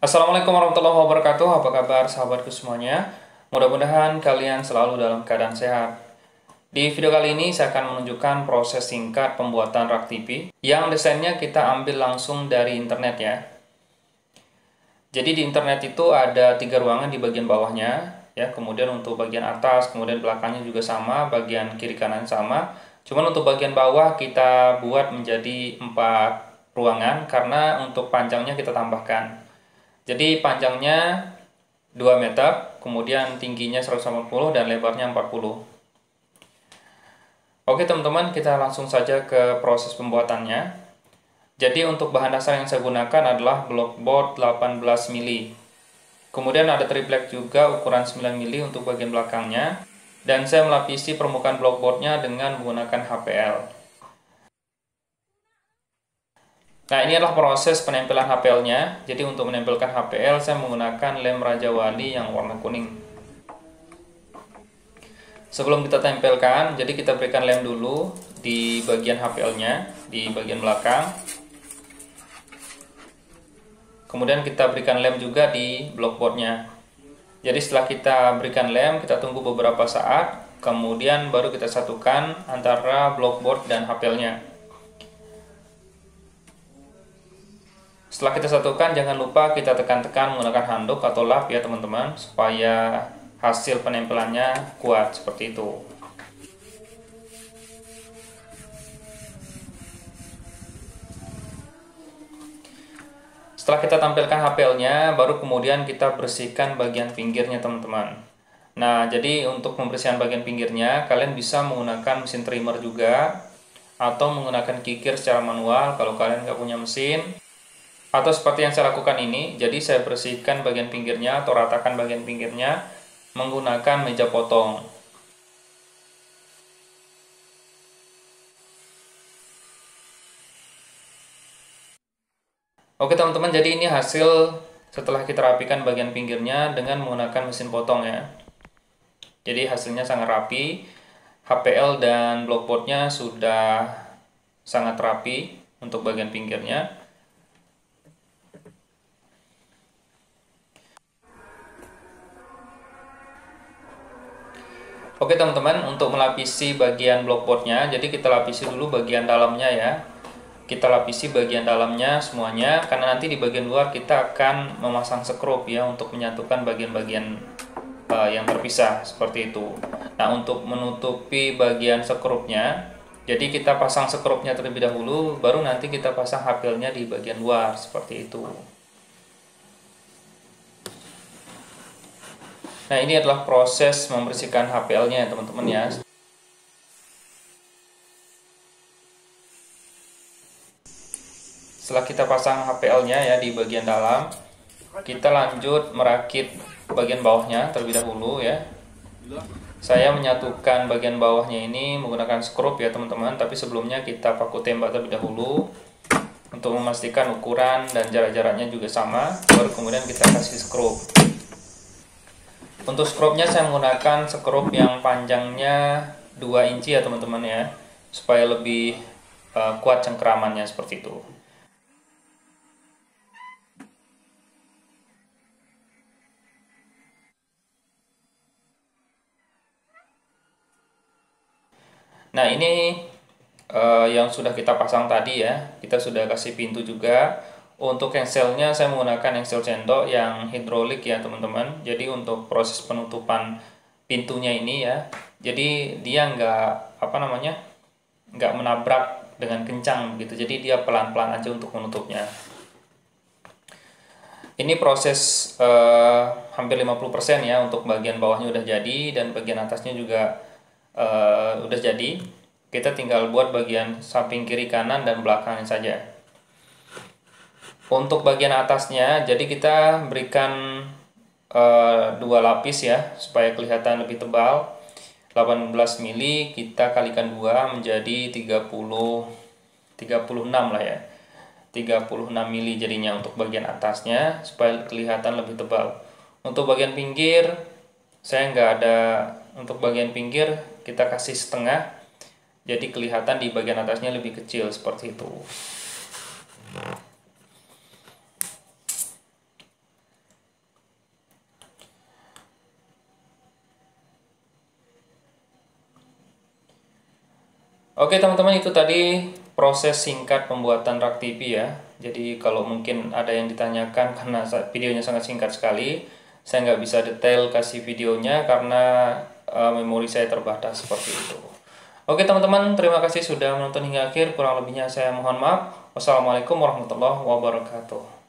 Assalamualaikum warahmatullahi wabarakatuh. Apa kabar sahabatku semuanya? Mudah-mudahan kalian selalu dalam keadaan sehat. Di video kali ini saya akan menunjukkan proses singkat pembuatan rak TV yang desainnya kita ambil langsung dari internet ya. Jadi di internet itu ada 3 ruangan di bagian bawahnya ya. Kemudian untuk bagian atas, kemudian belakangnya juga sama, bagian kiri kanan sama. Cuman untuk bagian bawah kita buat menjadi 4 ruangan karena untuk panjangnya kita tambahkan. Jadi panjangnya 2 meter, kemudian tingginya 180 dan lebarnya 40. Oke teman-teman, kita langsung saja ke proses pembuatannya. Jadi untuk bahan dasar yang saya gunakan adalah blockboard 18 mili. Kemudian ada triplek juga ukuran 9 mili untuk bagian belakangnya. Dan saya melapisi permukaan blockboardnya dengan menggunakan HPL. Nah, ini adalah proses penempelan HPL-nya. Jadi untuk menempelkan HPL saya menggunakan lem Raja Wali yang warna kuning. Sebelum kita tempelkan, jadi kita berikan lem dulu di bagian HPL-nya, di bagian belakang. Kemudian kita berikan lem juga di blockboard-nya. Jadi setelah kita berikan lem, kita tunggu beberapa saat, kemudian baru kita satukan antara blockboard dan HPL-nya. Setelah kita satukan, jangan lupa kita tekan-tekan menggunakan handuk atau lap ya teman-teman, supaya hasil penempelannya kuat seperti itu. Setelah kita tampilkan HPL-nya, baru kemudian kita bersihkan bagian pinggirnya teman-teman. Nah, jadi untuk pembersihan bagian pinggirnya, kalian bisa menggunakan mesin trimmer juga, atau menggunakan kikir secara manual kalau kalian nggak punya mesin. Atau seperti yang saya lakukan ini, jadi saya bersihkan bagian pinggirnya atau ratakan bagian pinggirnya menggunakan meja potong. Oke teman-teman, jadi ini hasil setelah kita rapikan bagian pinggirnya dengan menggunakan mesin potong ya. Jadi hasilnya sangat rapi, HPL dan blockboardnya sudah sangat rapi untuk bagian pinggirnya. Oke teman-teman, untuk melapisi bagian blockboardnya, jadi kita lapisi dulu bagian dalamnya ya. Kita lapisi bagian dalamnya semuanya, karena nanti di bagian luar kita akan memasang sekrup ya untuk menyatukan bagian-bagian yang terpisah seperti itu. Nah, untuk menutupi bagian sekrupnya, jadi kita pasang sekrupnya terlebih dahulu, baru nanti kita pasang HPL-nya di bagian luar seperti itu. Nah, ini adalah proses membersihkan HPL-nya ya teman-teman ya. Setelah kita pasang HPL-nya ya di bagian dalam, kita lanjut merakit bagian bawahnya terlebih dahulu ya. Saya menyatukan bagian bawahnya ini menggunakan skrup ya teman-teman, tapi sebelumnya kita paku tembak terlebih dahulu untuk memastikan ukuran dan jarak-jaraknya juga sama, baru kemudian kita kasih skrup. Untuk skrupnya saya menggunakan skrup yang panjangnya 2 inci ya teman-teman ya, supaya lebih kuat cengkeramannya seperti itu. Nah, ini yang sudah kita pasang tadi ya, kita sudah kasih pintu juga. Untuk engselnya saya menggunakan engsel sendok yang hidrolik ya teman-teman. Jadi untuk proses penutupan pintunya ini ya, jadi dia nggak menabrak dengan kencang gitu. Jadi dia pelan-pelan aja untuk menutupnya. Ini proses hampir 50% ya, untuk bagian bawahnya udah jadi dan bagian atasnya juga udah jadi. Kita tinggal buat bagian samping kiri kanan dan belakangnya saja. Untuk bagian atasnya, jadi kita berikan 2 lapis ya, supaya kelihatan lebih tebal. 18 mili kita kalikan 2 menjadi 36 lah ya. 36 mili jadinya untuk bagian atasnya, supaya kelihatan lebih tebal. Untuk bagian pinggir, saya nggak ada. Untuk bagian pinggir kita kasih setengah, jadi kelihatan di bagian atasnya lebih kecil seperti itu. Oke teman-teman, itu tadi proses singkat pembuatan Raktivi ya. Jadi kalau mungkin ada yang ditanyakan karena videonya sangat singkat sekali, saya nggak bisa detail kasih videonya karena memori saya terbatas seperti itu. Oke teman-teman, terima kasih sudah menonton hingga akhir. Kurang lebihnya saya mohon maaf. Wassalamualaikum warahmatullahi wabarakatuh.